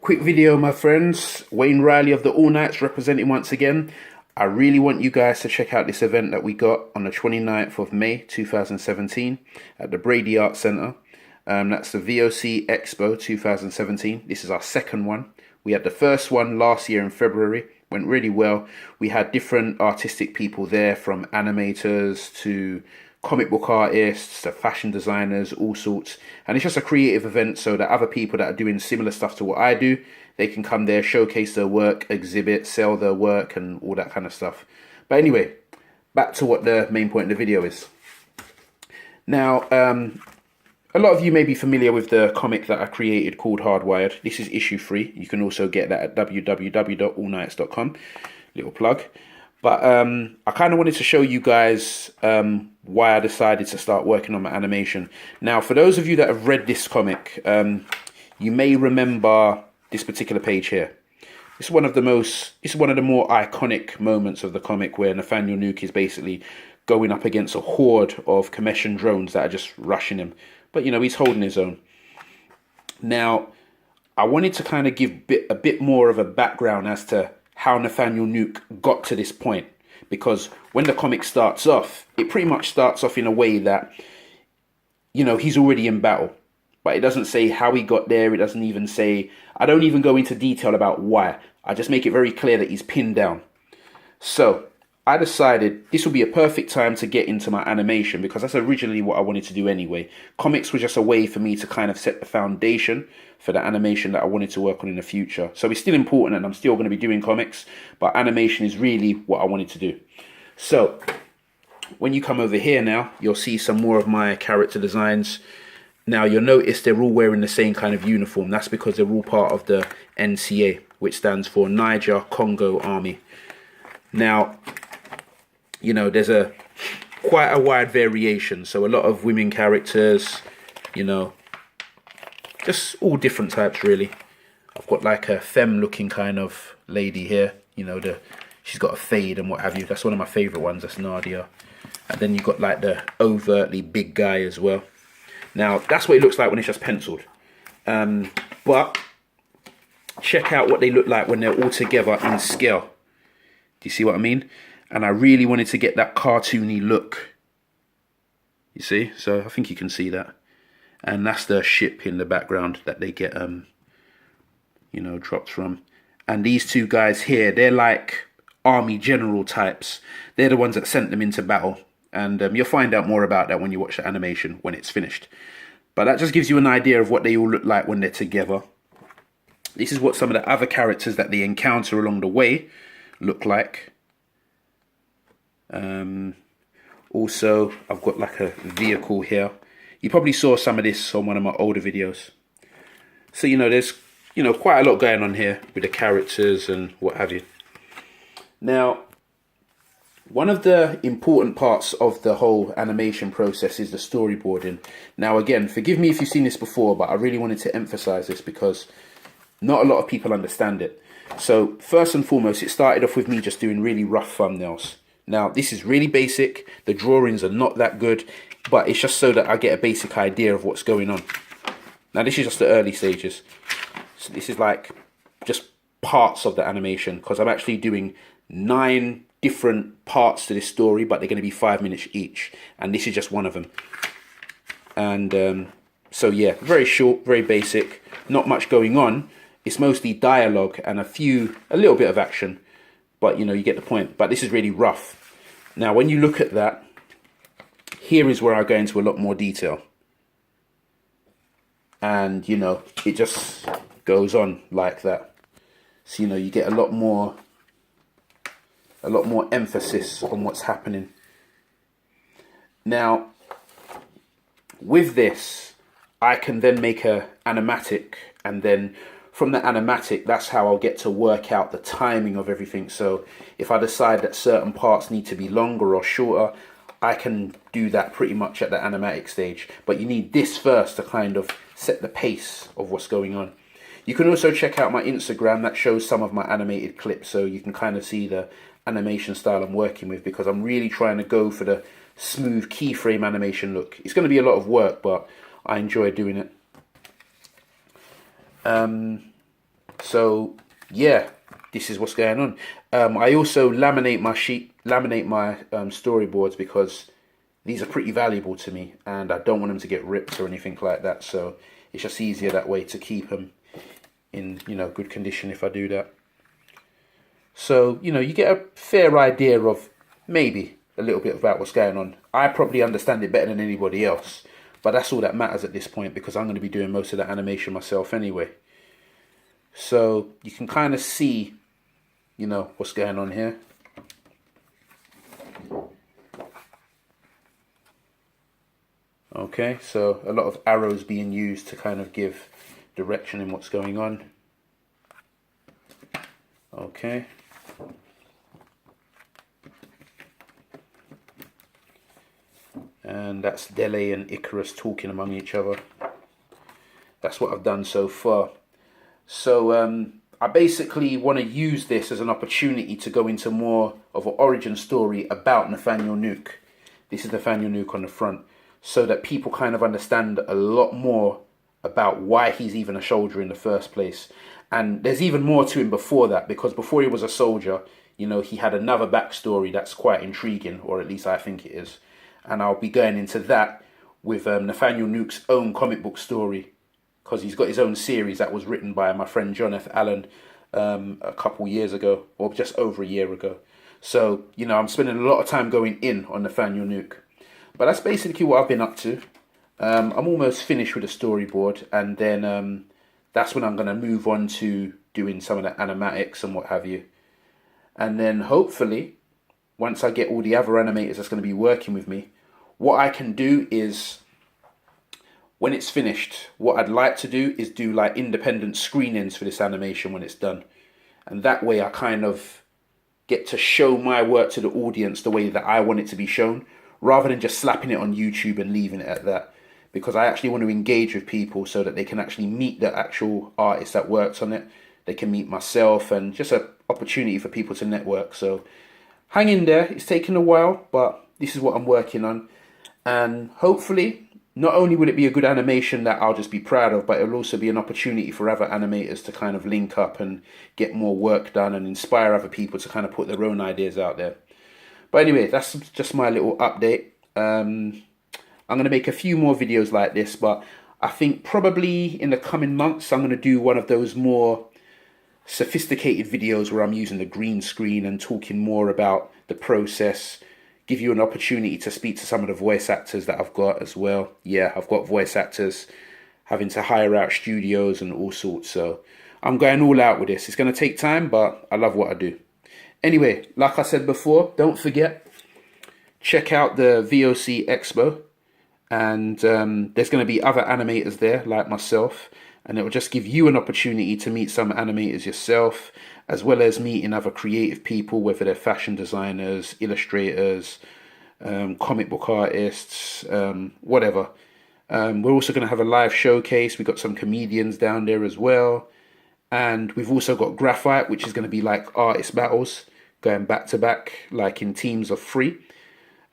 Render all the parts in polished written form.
Quick video, my friends. Wayne Riley of the All Nights representing once again. I really want you guys to check out this event that we got on the 29th of May 2017 at the Brady Arts Centre. That's the VOC Expo 2017. This is our second one. We had the first one last year in February. Went really well. We had different artistic people there, from animators to comic book artists to fashion designers, all sorts. And it's just a creative event so that other people that are doing similar stuff to what I do, they can come there, showcase their work, exhibit, sell their work and all that kind of stuff. But anyway, back to what the main point of the video is. Now, a lot of you may be familiar with the comic that I created called Hardwired. This is issue 3. You can also get that at www.allnights.com. Little plug. But I kind of wanted to show you guys why I decided to start working on my animation. Now, for those of you that have read this comic, you may remember this particular page here. This is one of the more iconic moments of the comic, where Nathaniel Nuke is basically going up against a horde of commission drones that are just rushing him. But, you know, he's holding his own. Now, I wanted to kind of give a bit more of a background as to how Nathaniel Nuke got to this point. Because when the comic starts off, it pretty much starts off in a way that, you know, he's already in battle. But it doesn't say how he got there. It doesn't even say, I don't even go into detail about why. I just make it very clear that he's pinned down. So I decided this would be a perfect time to get into my animation, because that's originally what I wanted to do anyway. Comics were just a way for me to kind of set the foundation for the animation that I wanted to work on in the future. So it's still important and I'm still going to be doing comics, but animation is really what I wanted to do. So when you come over here now, you'll see some more of my character designs. Now you'll notice they're all wearing the same kind of uniform. That's because they're all part of the NCA, which stands for Niger Congo Army. Now, you know, there's quite a wide variation. So a lot of women characters, you know, just all different types really. I've got like a femme looking kind of lady here. You know, she's got a fade and what have you. That's one of my favorite ones. That's Nadia. And then you've got like the overtly big guy as well. Now, that's what it looks like when it's just penciled. But check out what they look like when they're all together in scale. Do you see what I mean? And I really wanted to get that cartoony look. You see? So I think you can see that. And that's the ship in the background that they get, you know, dropped from. And these two guys here, they're like army general types. They're the ones that sent them into battle. And you'll find out more about that when you watch the animation when it's finished. But that just gives you an idea of what they all look like when they're together. This is what some of the other characters that they encounter along the way look like. Also, I've got like a vehicle here. You probably saw some of this on one of my older videos. So, you know, there's, you know, quite a lot going on here with the characters and what have you. Now, one of the important parts of the whole animation process is the storyboarding. Now, again, forgive me if you've seen this before, but I really wanted to emphasize this because not a lot of people understand it. So, first and foremost, it started off with me just doing really rough thumbnails. Now, this is really basic. The drawings are not that good, but it's just so that I get a basic idea of what's going on. Now, this is just the early stages. So this is like just parts of the animation, because I'm actually doing 9 different parts to this story, but they're going to be 5 minutes each. And this is just one of them. And so, yeah, very short, very basic, not much going on. It's mostly dialogue and a little bit of action. But, you know, you get the point. But this is really rough. Now, when you look at that, here is where I go into a lot more detail. And, you know, it just goes on like that. So, you know, you get a lot more emphasis on what's happening. Now, with this, I can then make a animatic, and then from the animatic, that's how I'll get to work out the timing of everything. So if I decide that certain parts need to be longer or shorter, I can do that pretty much at the animatic stage. But you need this first to kind of set the pace of what's going on. You can also check out my Instagram. That shows some of my animated clips, so you can kind of see the animation style I'm working with, because I'm really trying to go for the smooth keyframe animation look. It's going to be a lot of work, but I enjoy doing it. So yeah, this is what's going on. I also laminate my storyboards because these are pretty valuable to me, and I don't want them to get ripped or anything like that. So it's just easier that way to keep them in, you know, good condition if I do that. So, you know, you get a fair idea of maybe a little bit about what's going on. I probably understand it better than anybody else, but that's all that matters at this point because I'm going to be doing most of the animation myself anyway. So you can kind of see, you know, what's going on here. Okay, so a lot of arrows being used to kind of give direction in what's going on. Okay. And that's Dele and Icarus talking among each other. That's what I've done so far. So I basically want to use this as an opportunity to go into more of an origin story about Nathaniel Nuke. This is Nathaniel Nuke on the front, so that people kind of understand a lot more about why he's even a soldier in the first place. And there's even more to him before that, because before he was a soldier, you know, he had another backstory that's quite intriguing, or at least I think it is. And I'll be going into that with Nathaniel Nuke's own comic book story, because he's got his own series that was written by my friend John F. Allen a couple years ago, or just over a year ago. So, you know, I'm spending a lot of time going in on Nathaniel Nuke. But that's basically what I've been up to. I'm almost finished with the storyboard, and then that's when I'm going to move on to doing some of the animatics and what have you. And then hopefully, once I get all the other animators that's going to be working with me, what I can do is, when it's finished, what I'd like to do is do like independent screenings for this animation when it's done. And that way I kind of get to show my work to the audience the way that I want it to be shown, rather than just slapping it on YouTube and leaving it at that. Because I actually want to engage with people so that they can actually meet the actual artist that works on it. They can meet myself, and just an opportunity for people to network. So hang in there. It's taken a while, but this is what I'm working on. And hopefully, not only will it be a good animation that I'll just be proud of, but it'll also be an opportunity for other animators to kind of link up and get more work done and inspire other people to kind of put their own ideas out there. But anyway, that's just my little update. I'm going to make a few more videos like this, but I think probably in the coming months, I'm going to do one of those more sophisticated videos where I'm using the green screen and talking more about the process, give you an opportunity to speak to some of the voice actors that I've got as well. Yeah, I've got voice actors, having to hire out studios and all sorts. So I'm going all out with this. It's going to take time, but I love what I do. Anyway, like I said before, don't forget, check out the VOC Expo. And there's going to be other animators there like myself. And it will just give you an opportunity to meet some animators yourself, as well as meeting other creative people, whether they're fashion designers, illustrators, comic book artists, whatever. We're also going to have a live showcase. We've got some comedians down there as well. And we've also got graphite, which is going to be like artist battles, going back to back, like in teams of 3.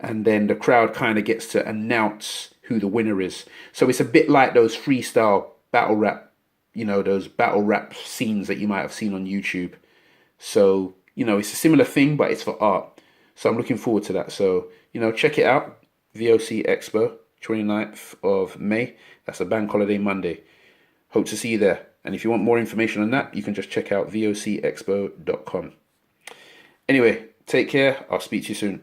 And then the crowd kind of gets to announce who the winner is. So it's a bit like those freestyle battle rap, you know, those battle rap scenes that you might have seen on YouTube. So, you know, it's a similar thing, but it's for art. So I'm looking forward to that. So, you know, check it out. VOC Expo, 29th of May. That's a bank holiday Monday. Hope to see you there. And if you want more information on that, you can just check out vocexpo.com. Anyway, take care. I'll speak to you soon.